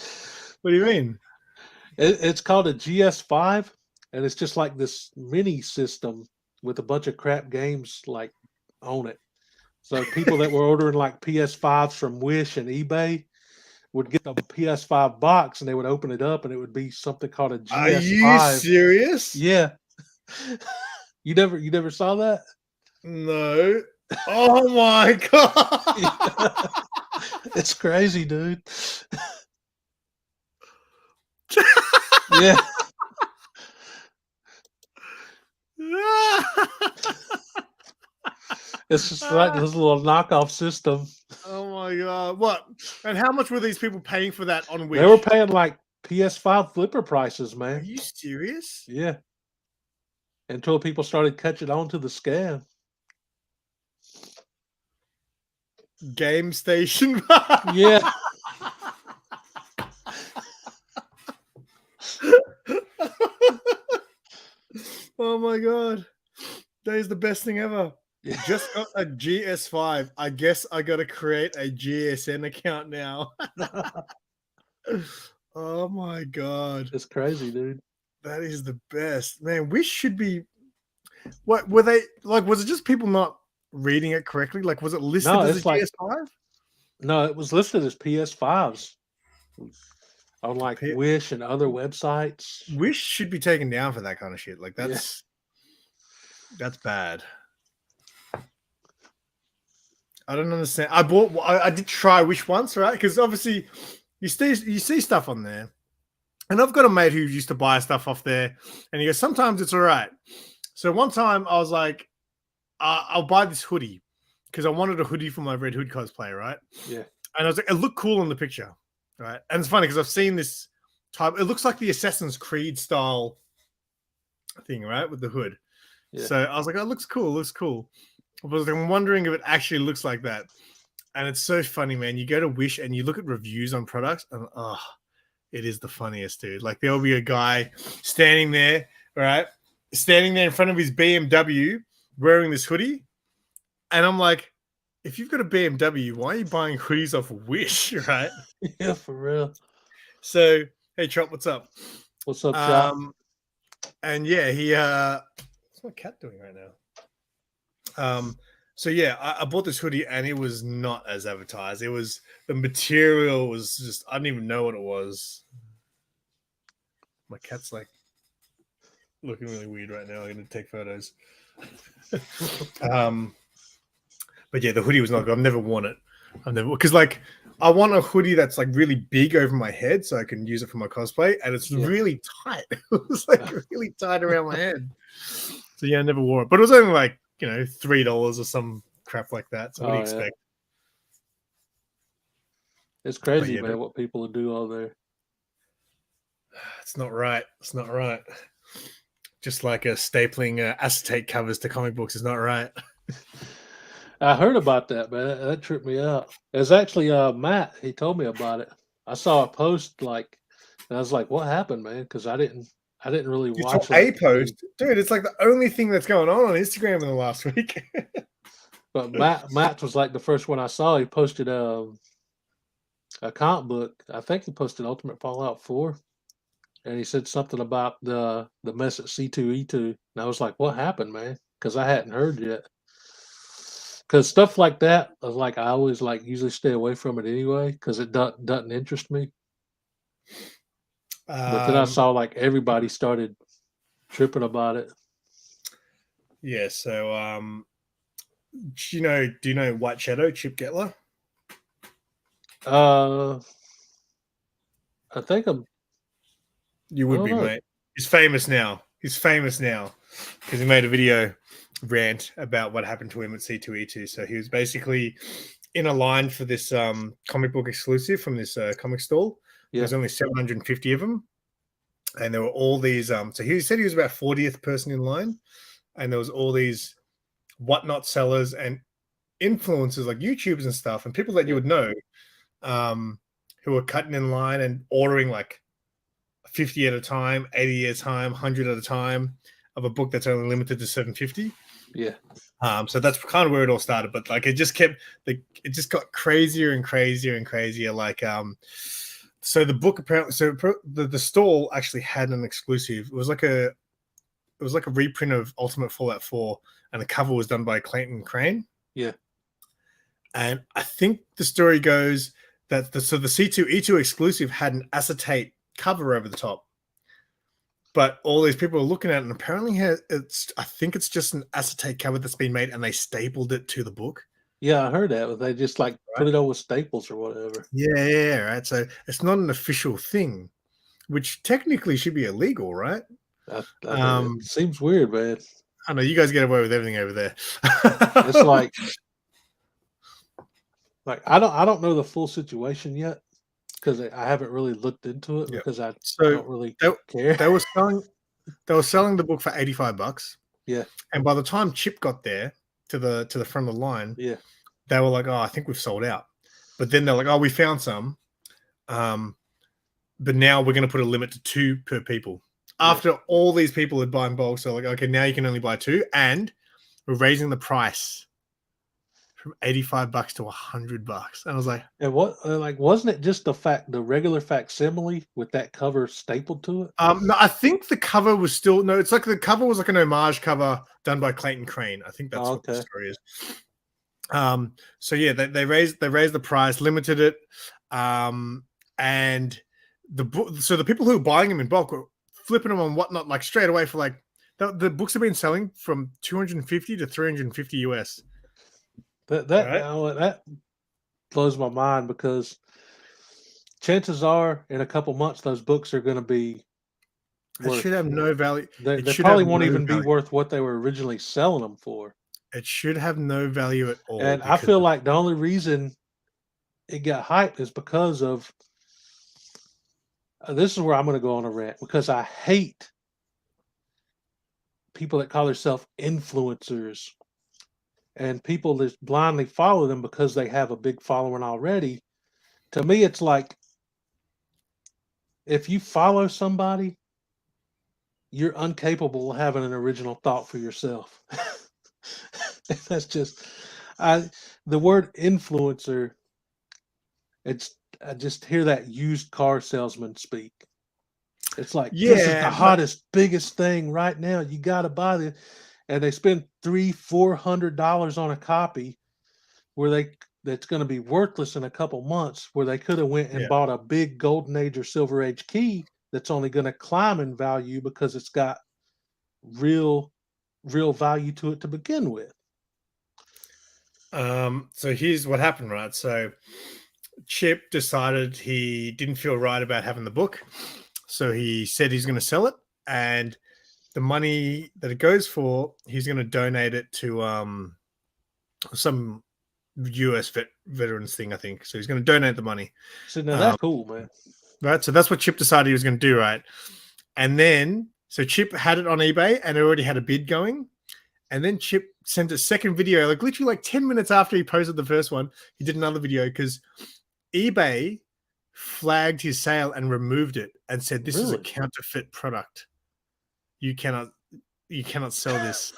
What do you mean? It's called a GS5, and it's just like this mini system with a bunch of crap games like on it. So people that were ordering like PS5s from Wish and eBay would get the PS5 box, and they would open it up, and it would be something called a GS5. Are you serious? Yeah. You never saw that? No. Oh my god. It's crazy, dude. Yeah. It's just like this little knockoff system. Oh my god. What? And how much were these people paying for that on Wish? They were paying like PS5 flipper prices, man. Are you serious? Yeah. Until people started catching on to the scam. Game Station. Yeah. Oh my god. That is the best thing ever. Just got a GS5. I guess I got to create a GSN account now. Oh my god. It's crazy, dude. That is the best. Man, we should be. What were they like? Was it just people not reading it correctly? Like, was it listed as a GS5? No, it was listed as PS5s. on like Wish and other websites. Wish should be taken down for that kind of shit. Like that's bad. I don't understand. I did try Wish once, right? Because obviously you see stuff on there. And I've got a mate who used to buy stuff off there, and he goes, sometimes it's all right. So one time I was like, I'll buy this hoodie because I wanted a hoodie for my Red Hood cosplay, right? Yeah. And I was like, it looked cool in the picture, right? And it's funny because I've seen this type. It looks like the Assassin's Creed style thing, right, with the hood. Yeah. So I was like, oh, it looks cool. It looks cool. But I'm wondering if it actually looks like that. And it's so funny, man. You go to Wish and you look at reviews on products, and it is the funniest, dude. Like there'll be a guy standing there, right? Standing there in front of his BMW wearing this hoodie. And I'm like, if you've got a BMW, why are you buying hoodies off Wish, right? Yeah, for real. So, hey, Trop, what's up? What's up, Chop? And yeah, what's my cat doing right now? So yeah, I bought this hoodie and it was not as advertised. It was, the material was just, I didn't even know what it was. My cat's like looking really weird right now. I'm going to take photos. But yeah, the hoodie was not good. I've never worn it. Because like I want a hoodie that's like really big over my head so I can use it for my cosplay, and it's really tight. It was like really tight around my head. So yeah, I never wore it. But it was only like, $3 or some crap like that. So what do you expect? It's crazy, man, what people do all there. It's not right. It's not right. Just like stapling acetate covers to comic books is not right. I heard about that, man. That tripped me out. It was actually Matt. He told me about it. I saw a post and I was like, "What happened, man?" Because I didn't really watch a post, dude. It's like the only thing that's going on Instagram in the last week. But Matt was like the first one I saw. He posted a comic book. I think he posted Ultimate Fallout 4, and he said something about the mess at C2E2. And I was like, "What happened, man?" Because I hadn't heard yet. Because stuff like that, I always usually stay away from it anyway because it doesn't interest me. But then I saw everybody started tripping about it. Yeah. So, do you know White Shadow, Chip Getler? I think you would be, mate. He's famous now. Because he made a video rant about what happened to him at C2E2. So he was basically in a line for this comic book exclusive from this comic stall. Yeah. There's only 750 of them. And there were all these, so he said he was about 40th person in line. And there was all these whatnot sellers and influencers like YouTubers and stuff, and people that you would know who were cutting in line and ordering 50 at a time, 80 at a time, 100 at a time of a book that's only limited to 750. Yeah. So that's kind of where it all started, but it just got crazier and crazier and crazier. So the book apparently, the stall actually had an exclusive. It was like a reprint of Ultimate Fallout 4, and the cover was done by Clayton Crane. Yeah. And I think the story goes that the C2E2 exclusive had an acetate cover over the top. But all these people are looking at it, and apparently I think it's just an acetate cover that's been made, and they stapled it to the book. Yeah, I heard that. They just put it on with staples or whatever. Yeah, right. So it's not an official thing, which technically should be illegal, right? It seems weird, man. I know you guys get away with everything over there. It's like I don't know the full situation yet because I haven't really looked into it because I don't really care. They were selling the book for $85. Yeah, and by the time Chip got there to the front of the line, yeah, they were like, "Oh, I think we've sold out." But then they're like, "Oh, we found some, but now we're going to put a limit to 2 per people." After all these people had bought in bulk, so okay, now you can only buy 2, and we're raising the price from $85 to $100. And I was like, and what wasn't it just the regular facsimile with that cover stapled to it? No, I think the cover was still it's like the cover was like an homage cover done by Clayton Crane. I think that's what the story is. So yeah, they raised the price, limited it, and So the people who are buying them in bulk are flipping them on whatnot like straight away for like the books have been selling from 250 to 350 US. That blows my mind because chances are in a couple months those books are going to be It should have no value. They probably won't even be worth what they were originally selling them for. It should have no value at all. And I feel like the only reason it got hyped is because of this is where I'm going to go on a rant because I hate people that call themselves influencers and people that blindly follow them because they have a big following already. To me, it's like if you follow somebody, you're incapable of having an original thought for yourself. That's just the word influencer. I just hear that used car salesman speak. It's like this is the hottest, biggest thing right now. You got to buy this, and they spend $300-400 on a copy that's going to be worthless in a couple months. Where they could have went and bought a big golden age or silver age key that's only going to climb in value because it's got real value to it to begin with. So here's what happened, right? So Chip decided he didn't feel right about having the book. So he said he's going to sell it, and the money that it goes for, he's going to donate it to some US veterans thing, I think. So he's going to donate the money. So now that's cool, man. Right. So that's what Chip decided he was going to do, right? And then, so Chip had it on eBay and it already had a bid going. And then Chip sent a second video, like literally like 10 minutes after he posted the first one, he did another video because eBay flagged his sale and removed it and said, this is a counterfeit product. You cannot sell this.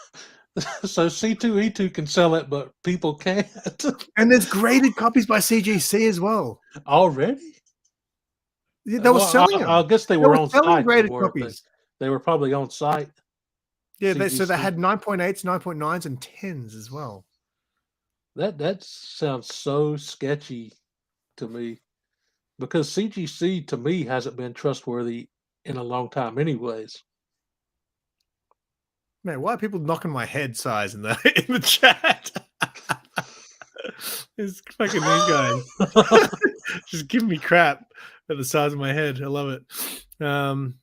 So C2E2 can sell it, but people can't. And there's graded copies by CGC as well. Already? Yeah, they were selling them. I guess they were on site. Graded copies. They were probably on site. Yeah, so they had 9.8s, 9.9s, and 10s as well. That sounds so sketchy to me because CGC to me hasn't been trustworthy in a long time anyways. Man, why are people knocking my head size in the chat? It's fucking these guys. Just giving me crap at the size of my head. I love it. I'm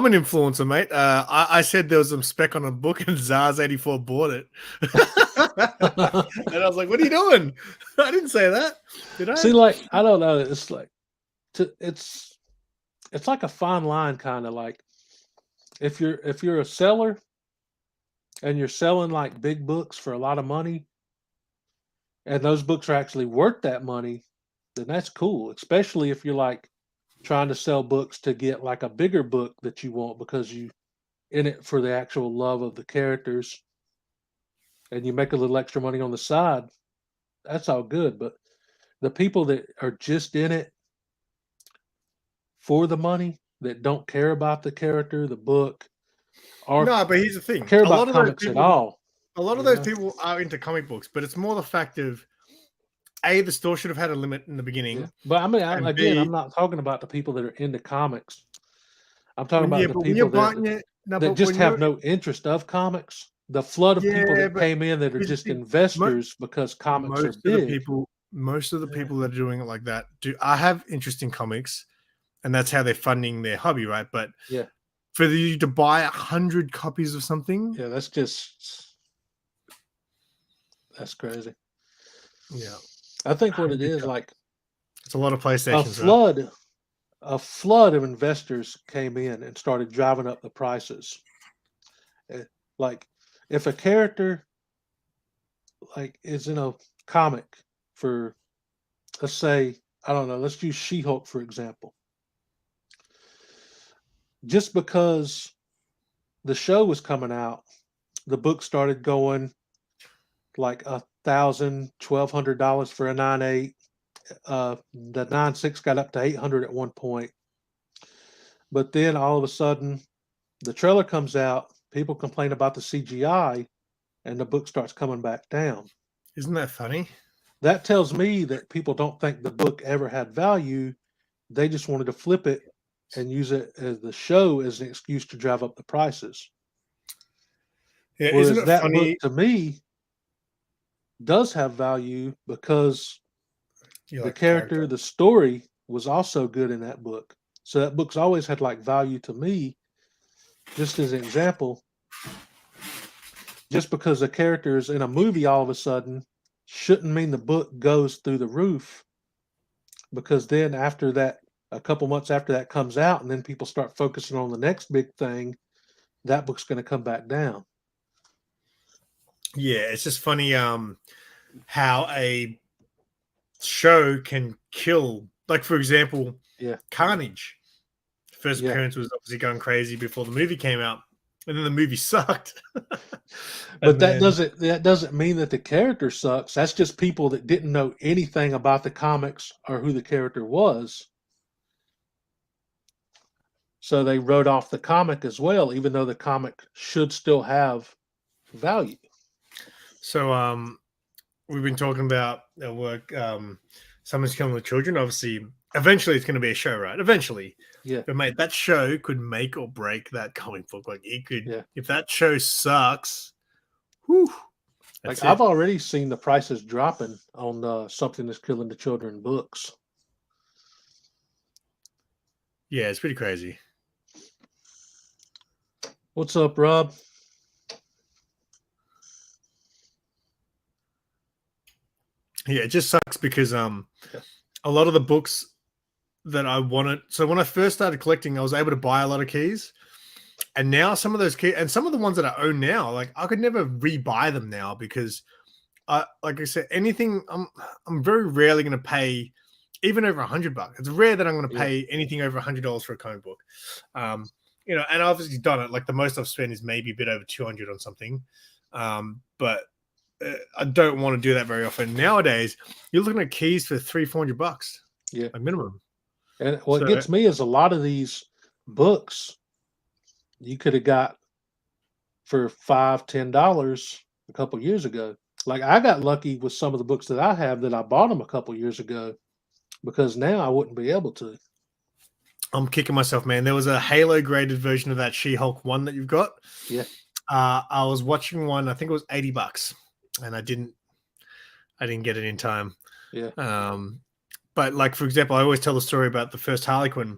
an influencer, mate. I said there was some spec on a book and Zaz84 bought it. And I was like, what are you doing? I didn't say that. Did I? See, like, I don't know. It's like, it's like a fine line, kind of like if you're a seller and you're selling like big books for a lot of money and those books are actually worth that money, then that's cool. Especially if you're like trying to sell books to get like a bigger book that you want because you in it for the actual love of the characters and you make a little extra money on the side. That's all good. But the people that are just in it for the money, that don't care about the character, the book, or no, but here's the thing: care about comics at all. A lot of those people are into comic books, but it's more the fact of the store should have had a limit in the beginning. Yeah. But I mean, I'm not talking about the people that are into comics. I'm talking about the people that just have no interest of comics. The flood of people that came in that are just investors because comics are big. Most of the people that are doing it like that I have interest in comics. And that's how they're funding their hobby, right? But for you to buy 100 copies of something, that's crazy. Yeah, I think what it is like it's a lot of PlayStations. A flood of investors came in and started driving up the prices. Like if a character like is in a comic for, let's say, I don't know, let's use She-Hulk for example. Just because the show was coming out, the book started going like $1,000, $1,200 for a 9.8. The 9.6 got up to $800 at one point. But then all of a sudden, the trailer comes out, people complain about the CGI, and the book starts coming back down. Isn't that funny? that tells me that people don't think the book ever had value. They just wanted to flip it and use it as the show as an excuse to drive up the prices. Yeah, isn't Whereas it that book funny? to me does have value because You the like the character. the story was also good in that book. So that book's always had like value to me. Just as an example, just because a character is in a movie all of a sudden shouldn't mean the book goes through the roof, because then after that, a couple months after that comes out, and then people start focusing on the next big thing, that book's going to come back down. Yeah, it's just funny how a show can kill. Like, for example, Yeah. Carnage. First Yeah. appearance was obviously going crazy before the movie came out, and then the movie sucked. But that doesn't mean that the character sucks. That's just people that didn't know anything about the comics or who the character was. So they wrote off the comic as well, even though the comic should still have value. So we've been talking about work. Someone's killing the children. Obviously, eventually it's going to be a show, right? Eventually. Yeah. But mate, that show could make or break that comic book. Like it could, Yeah. if that show sucks, whew, Like I've already seen the prices dropping on Something That's Killing the Children books. Yeah, it's pretty crazy. What's up, Rob? Yeah, it just sucks because a lot of the books that I wanted. So when I first started collecting, I was able to buy a lot of keys, and now some of those keys and some of the ones that I own now, like I could never rebuy them now because, like I said, anything I'm very rarely going to pay even over $100. It's rare that I'm going to pay anything over $100 for a comic book. You know, and I've obviously done it. Like the most I've spent is maybe a bit over 200 on something, but I don't want to do that very often. Nowadays, you're looking at keys for $300-400, Yeah, like minimum. And what gets me is a lot of these books you could have got for $5-10 a couple years ago. Like I got lucky with some of the books that I have that I bought them a couple years ago, because now I wouldn't be able to. I'm kicking myself, man. There was a Halo graded version of that She-Hulk 1 that you've got. Yeah. I was watching one, I think it was $80, and I didn't get it in time. Yeah. But like, for example, I always tell the story about the first Harlequin.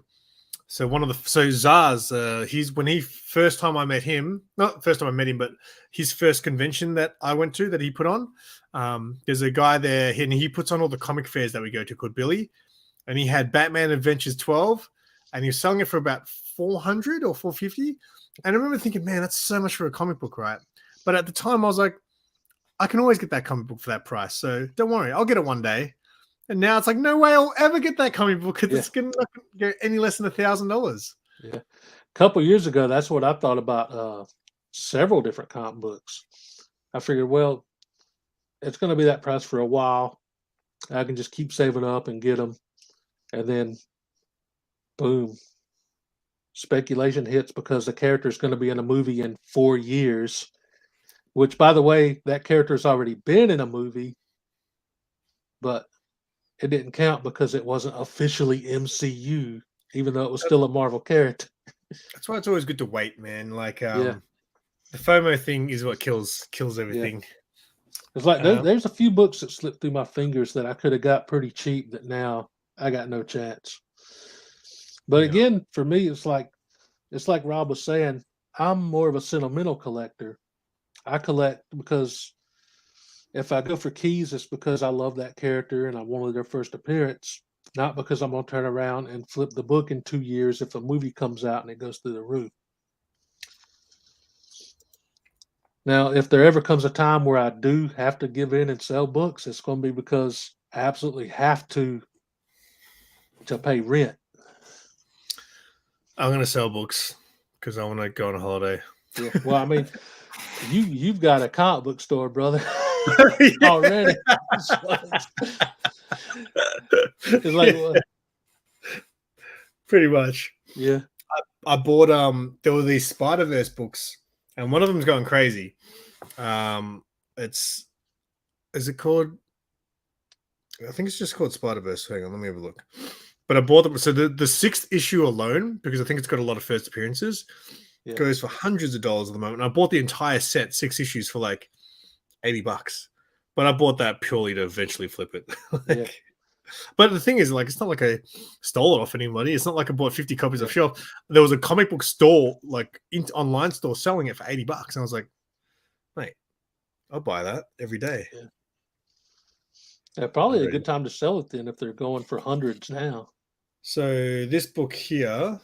So Zaz, he's when he first time I met him, not first time I met him, but his first convention that I went to that he put on. There's a guy there, and he puts on all the comic fairs that we go to called Billy, and he had Batman Adventures 12, and he was selling it for about $400 or $450. And I remember thinking, man, that's so much for a comic book, right? But at the time, I was like, I can always get that comic book for that price, so don't worry, I'll get it one day. And now it's like, no way I'll ever get that comic book because it's going to go any less than $1,000. Yeah. A couple years ago, that's what I thought about several different comic books. I figured, well, it's going to be that price for a while. I can just keep saving up and get them. And then, boom, speculation hits because the character is going to be in a movie in 4 years, which, by the way, that character's already been in a movie, but it didn't count because it wasn't officially MCU, even though it was still a Marvel character. That's why it's always good to wait, man. Like, the FOMO thing is what kills everything. Yeah. It's like there's a few books that slipped through my fingers that I could have got pretty cheap that now I got no chance. But again, for me, it's like Rob was saying, I'm more of a sentimental collector. I collect because if I go for keys, it's because I love that character and I wanted their first appearance, not because I'm going to turn around and flip the book in 2 years if a movie comes out and it goes through the roof. Now, if there ever comes a time where I do have to give in and sell books, it's going to be because I absolutely have to pay rent. I'm going to sell books because I want to go on a holiday. Yeah. Well, I mean, you've got a comic book store, brother, already. It's like, well, pretty much. Yeah. I bought there were these Spider-Verse books, and one of them's going crazy. Is it called I think it's just called Spider-Verse. Hang on, let me have a look. But I bought them. So the sixth issue alone, because I think it's got a lot of first appearances, goes for hundreds of dollars at the moment. And I bought the entire set, 6 issues, for like $80. But I bought that purely to eventually flip it. But the thing is, like, it's not like I stole it off anybody. It's not like I bought 50 copies off shelf. There was a comic book store, like online store, selling it for $80. And I was like, mate, I'll buy that every day. Yeah, probably a good time to sell it then if they're going for hundreds now. So this book here,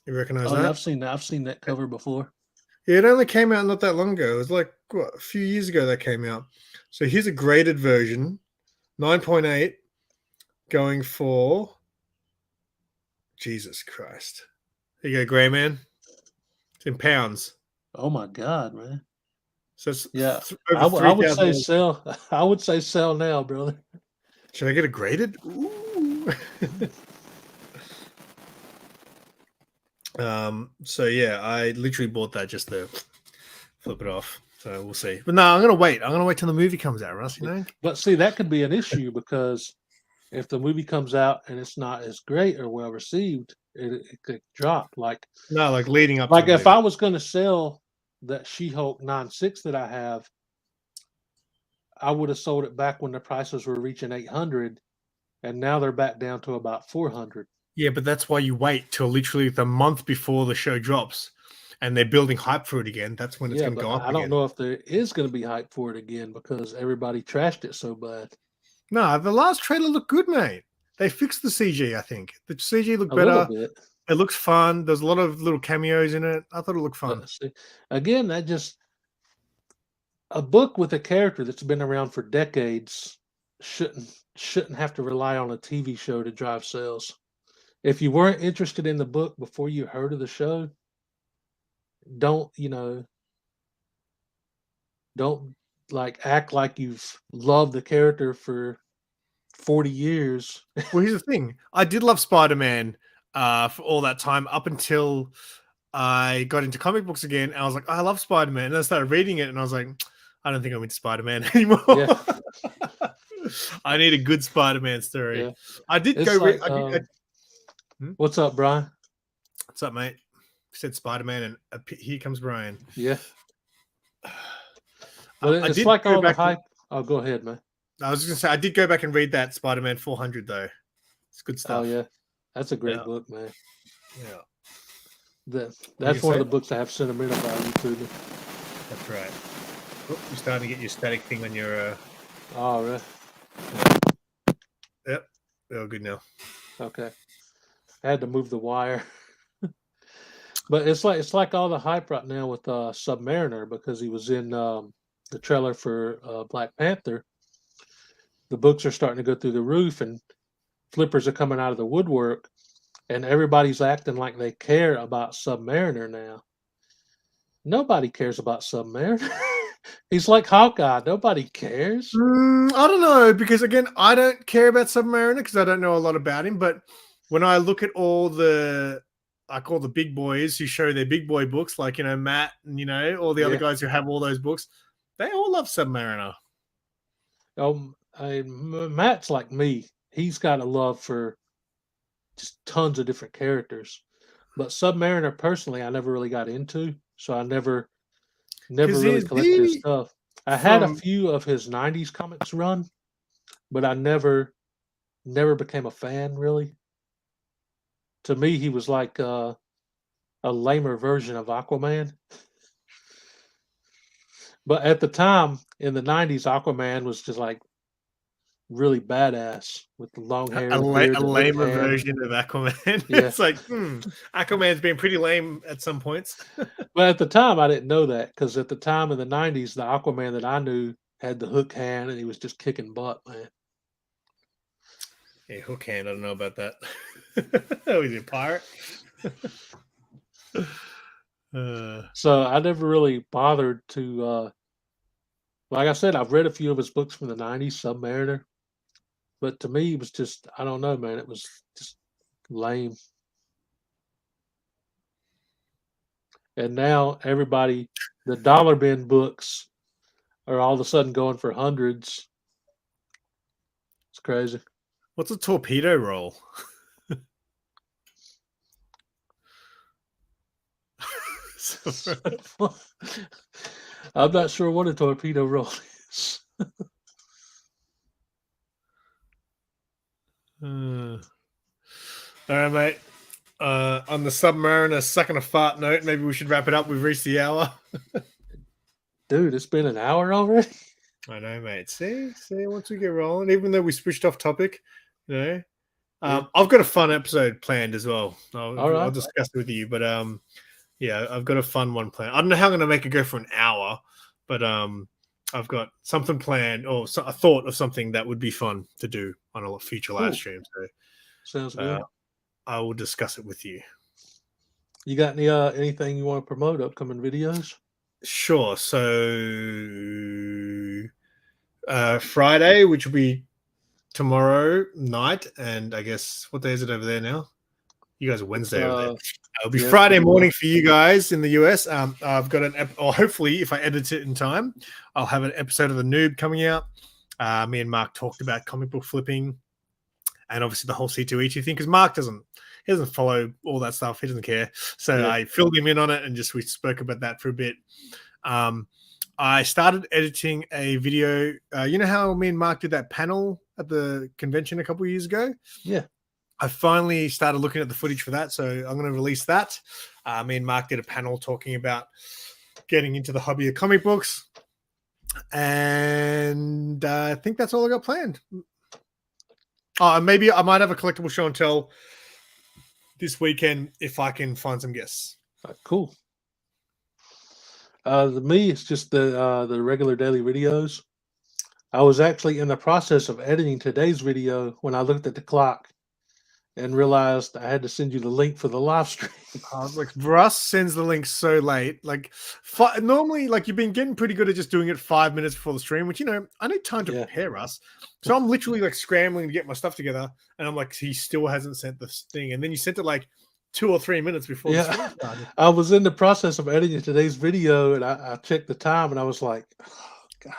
you recognize that? Yeah, I've seen that cover before. Yeah, it only came out not that long ago. It was like a few years ago that came out. So here's a graded version, 9.8, going for Jesus Christ. There you go, Grey Man. It's in pounds. Oh my God, man! So it's I would say sell. I would say sell now, brother. Should I get it graded? Ooh. So yeah, I literally bought that just to flip it off. So we'll see. But no, I'm gonna wait. I'm gonna wait till the movie comes out, Russ. You know. But see, that could be an issue because if the movie comes out and it's not as great or well received, it could drop. Like leading up. Like if I was going to sell that She-Hulk 9.6 that I have, I would have sold it back when the prices were reaching 800, and now they're back down to about 400. Yeah, but that's why you wait till literally the month before the show drops, and they're building hype for it again. That's when it's going to go up. I don't know if there is going to be hype for it again because everybody trashed it so bad. No, the last trailer looked good, mate. They fixed the CG, I think. The CG looked better. It looks fun. There's a lot of little cameos in it. I thought it looked fun. Again, that just a book with a character that's been around for decades shouldn't have to rely on a TV show to drive sales. If you weren't interested in the book before you heard of the show, don't like act like you've loved the character for 40 years. Well, here's the thing. I did love Spider-Man for all that time up until I got into comic books again. And I was like, I love Spider-Man. And I started reading it and I was like, I don't think I'm into Spider-Man anymore. Yeah. I need a good Spider-Man story. Yeah. I did go read. What's up, Brian? What's up, mate? Said Spider-Man and here comes Brian. Yeah. But it's like all the hype. Oh, go ahead, man. I was just gonna say I did go back and read that Spider-Man 400 though. It's good stuff. Oh yeah, that's a great book, man. Yeah, that's one of the books that have sentimental value to me. That's right. Oh, you're starting to get your static thing on your. Oh, right. Yep, they're all good now. Okay, I had to move the wire. But it's like all the hype right now with Submariner because he was in the trailer for Black Panther. The books are starting to go through the roof and flippers are coming out of the woodwork and everybody's acting like they care about Submariner now. Nobody cares about Submariner. He's like Hawkeye. Nobody cares. I don't know because again, I don't care about Submariner because I don't know a lot about him. But when I look at all the big boys who show their big boy books, like, Matt and, all the other guys who have all those books, they all love Submariner. Matt's like me. He's got a love for just tons of different characters. But Submariner, personally, I never really got into. So I never really collected his stuff. I had a few of his 90s comics run, but I never became a fan, really. To me, he was like a lamer version of Aquaman. But at the time, in the 90s, Aquaman was just like really badass with the long hair. A lamer version of Aquaman. Yeah. It's like, Aquaman's been pretty lame at some points. But at the time, I didn't know that because at the time in the 90s, the Aquaman that I knew had the hook hand and he was just kicking butt, man. Hey, hook hand, I don't know about that. Was he a pirate? So I never really bothered to, like I said, I've read a few of his books from the 90s, Submariner. But to me, it was just, I don't know, man. It was just lame. And now everybody, the dollar bin books are all of a sudden going for hundreds. It's crazy. What's a torpedo roll? I'm not sure what a torpedo roll is. All right, mate. On the Submariner sucking a fart note, maybe we should wrap it up. We've reached the hour. Dude, it's been an hour already? I know, mate. See, once we get rolling, even though we switched off topic, you know, I've got a fun episode planned as well. I'll discuss it with you, but yeah, I've got a fun one planned. I don't know how I'm going to make it go for an hour, but I've got something planned, or a thought of something that would be fun to do on a future live stream. So sounds good. I will discuss it with you. You got any anything you want to promote? Upcoming videos? Sure. So Friday, which will be tomorrow night, and I guess what day is it over there now? You guys are Wednesday over there. It'll be Friday morning for you guys in the US. I've got or hopefully, if I edit it in time, I'll have an episode of The Noob coming out. Me and Mark talked about comic book flipping, and obviously the whole C2E2 thing, because Mark doesn't follow all that stuff. He doesn't care. So I filled him in on it, and we spoke about that for a bit. I started editing a video. You know how me and Mark did that panel at the convention a couple of years ago? Yeah. I finally started looking at the footage for that, so I'm going to release that. Me and Mark did a panel talking about getting into the hobby of comic books, and I think that's all I got planned. Maybe I might have a collectible show and tell this weekend if I can find some guests. Cool. Me, it's just the regular daily videos. I was actually in the process of editing today's video when I looked at the clock and realized I had to send you the link for the live stream. I was like, Russ sends the link so late. Like, normally, like, you've been getting pretty good at just doing it 5 minutes before the stream, which, you know, I need time to prepare, Russ. So I'm literally like scrambling to get my stuff together, and I'm like, he still hasn't sent this thing. And then you sent it like 2 or 3 minutes before the stream started. I was in the process of editing today's video, and I checked the time, and I was like, oh, God.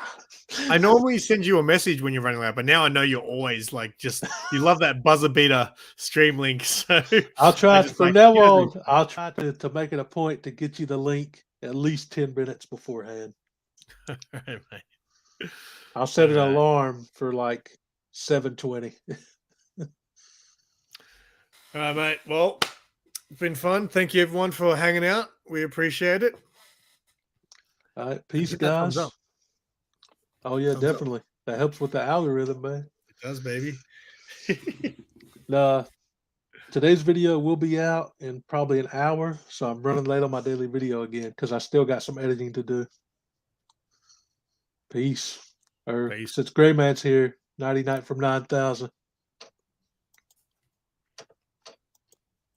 I normally send you a message when you're running out, but now I know you're always like you love that buzzer beater stream link. So I'll try from now on. I'll try to make it a point to get you the link at least 10 minutes beforehand. All right, mate. I'll set an alarm for like 7:20. All right, mate. Well, it's been fun. Thank you, everyone, for hanging out. We appreciate it. All right, peace, guys. Oh, yeah, definitely. That helps with the algorithm, man. It does, baby. Today's video will be out in probably an hour, so I'm running late on my daily video again because I still got some editing to do. Peace. Since Gray Man's here, 90 Night from 9,000.